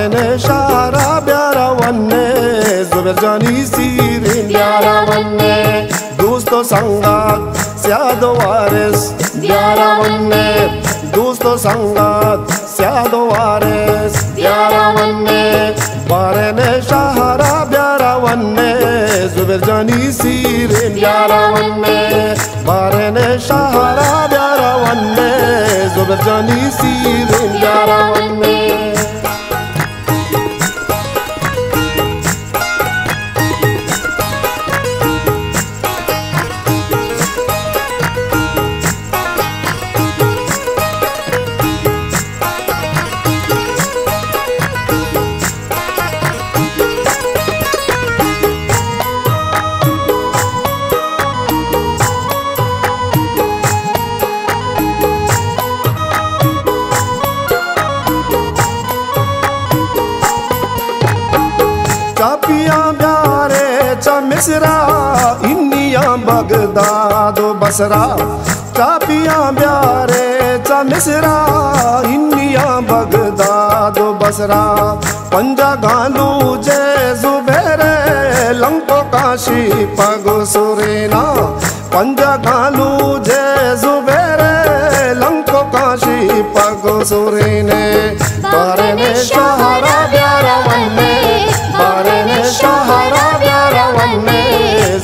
बारेने शाहरा ब्यारा वन्ने जुबेर जानी सीरीन ब्यारा वन्ने दोस्तों संगात स्यादो वारिस ब्यारा वन्ने दोस्तों संगात स्यादो वारिस ब्यारा वन्ने बारेने शाहरा ब्यारा वन्ने जुबेर जानी सीरीन ब्यारा वन्ने बारेने शाहरा ब्यारा वन्ने जुबेर जानी सीरीन ब्यारा वन्ने चापिया ब्यारे चा मिसरा इन्निया बगदादो बसरा चापिया ब्यारे चा मिसरा इन्निया बगदादो बसरा पंजा गालू जे जुबेरे लंको काशी पगो सुरेना पंजा गालू जे जुबेरे लंको काशी पगो सुरेने बारेने शाहरा ब्यारा वन्ने बारेने शाहरा ब्यारा वन्ने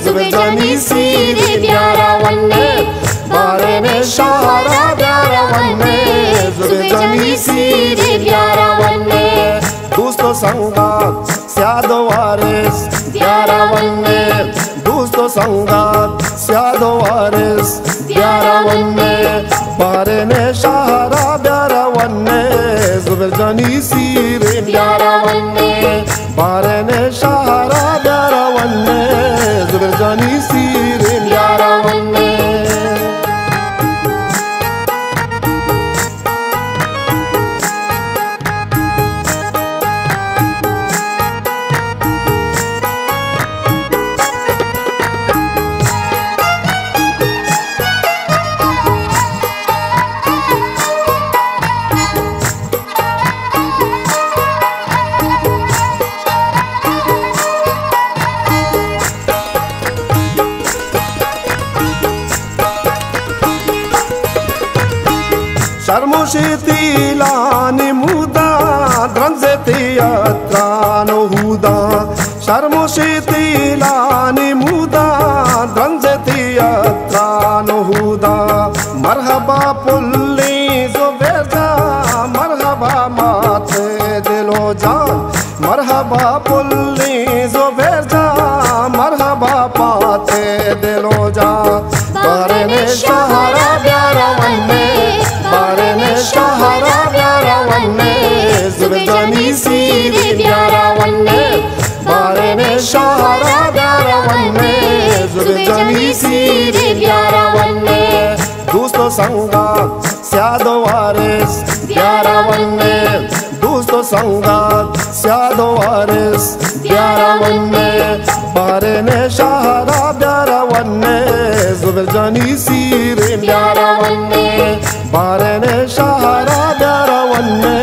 जुबेर जानी सीरीन ब्यारा वन्ने बारेने शाहरा ब्यारा वन्ने जुबेर जानी सीरीन ब्यारा वन्ने दोस्तों संगात स्यादो वारिस ब्यारा वन्ने दोस्तों संगात स्यादो वारिस ब्यारा वन्ने बारेने शाहरा ब्यारा वन्ने जुबेर जानी सीरीन ब्यारा वन्ने बारेने शाहरा ब्यारा वन्ने जुबेर जानी सीरीन ब्यारा वन्ने शर्मुशीती लानी मुदा द्रंजेती यात्रानो हुदा शर्मुशीती लानी मुदा द्रंजेती यात्रानो हुदा मरहबा पुल्ली जुबेर जा मरहबा माथे दिलो जान मरहबा पुल्ली जुबेर जा मरहबा पाते दिलो जा बारेने शाहरा ब्यारा वन्ने बारेने शाहरा ब्यारा वन्ने जुबेर जानी सीरीन ब्यारा वन्ने बारेने शाहरा ब्यारा वन्ने जुबेर जानी सीरीन ब्यारा वन्ने दोस्तों संगात स्यादो वारिस ब्यारा वन्ने दोस्तों संगात स्यादो वारिस ब्यारा वन्ने बारेने शाहरा ब्यारा वन्ने जुबेर जानी सीरीन ब्यारा वन्ने बारेने शाहरा ब्यारा वन्ने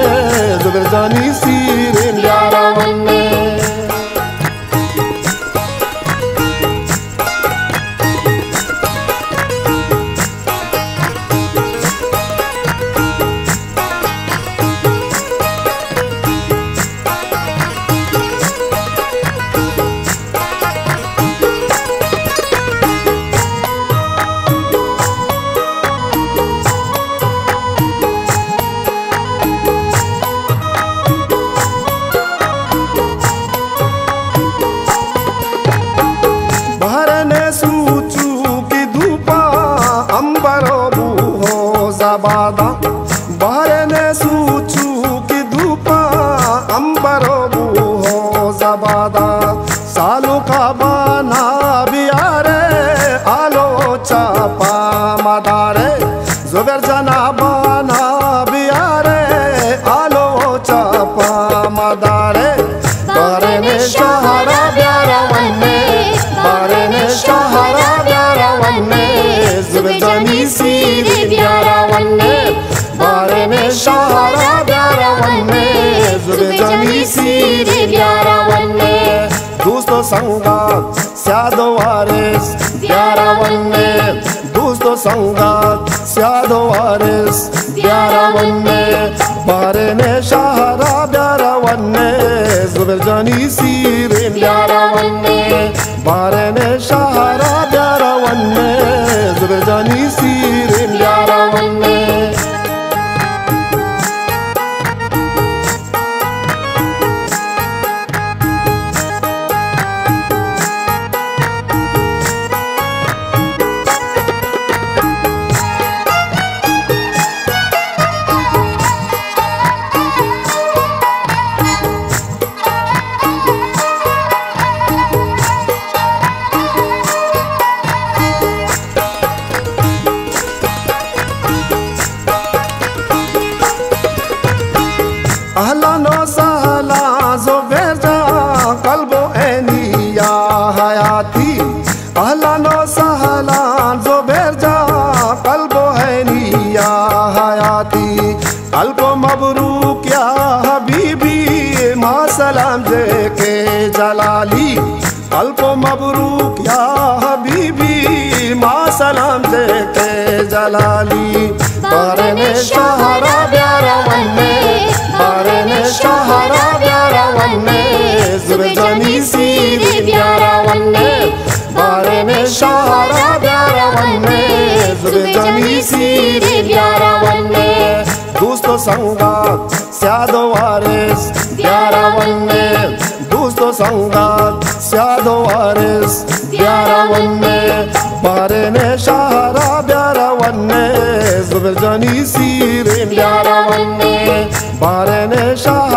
जुबेर जानी सीरीन ब्यारा वन्ने बादा बारेने सूचू की धूपा अंबरो हो जबादा सालू का बाना बियारे आलो चापा मदारे जुबेर जाना बाना बियारे आलो चापा मदारे बारेने शाहरा ब्यारा वन्ने बारेने शाहरा ब्यारा वन्ने जुबेर जानी सीरीन ब्यारा वन्ने बारेने शाहरा ब्यारा वन्ने जुबेर जानी संगात स्यादो वारिस ब्यारा वन्ने दोस्तों संगात स्यादो वारिस ब्यारा वन्ने बारे ने शाहरा ब्यारा वन्ने जुबेर जानी सीरे ब्यारा वन्ने बारे ने शाहरा ब्यारा वन्ने जुबेर जानी सीरे ब्यारा वन्ने अहलन व सहला ज़ुबैर जा क़ल्बो ऐनी या हयाती अहलन व सहला ज़ुबैर जा क़ल्बो ऐनी या हयाती अल्फ़ो मबरूक या हबीबी मा सलाम जेके जलाली अल्फ़ो मबरूक या हबीबी मा सलाम जेके जलाली बारने शाहरा ब्यारा वन्ने बारने शाहरा ब्यारा वन्ने जुबेर जानी सीरे ब्यारा वन्ने बारने शाहरा ब्यारा वन्ने जुबेर जानी सीरे ब्यारा वन्ने दोस्तों संगात स्यादो वारिस ब्यारा वन्ने दोस्तों संगात स्यादो वारिस ब्यारा वन्ने बारने शाहरा ब्यारा वन्ने जुबेर जानी सीरे ब्यारा वन्ने बारने शाह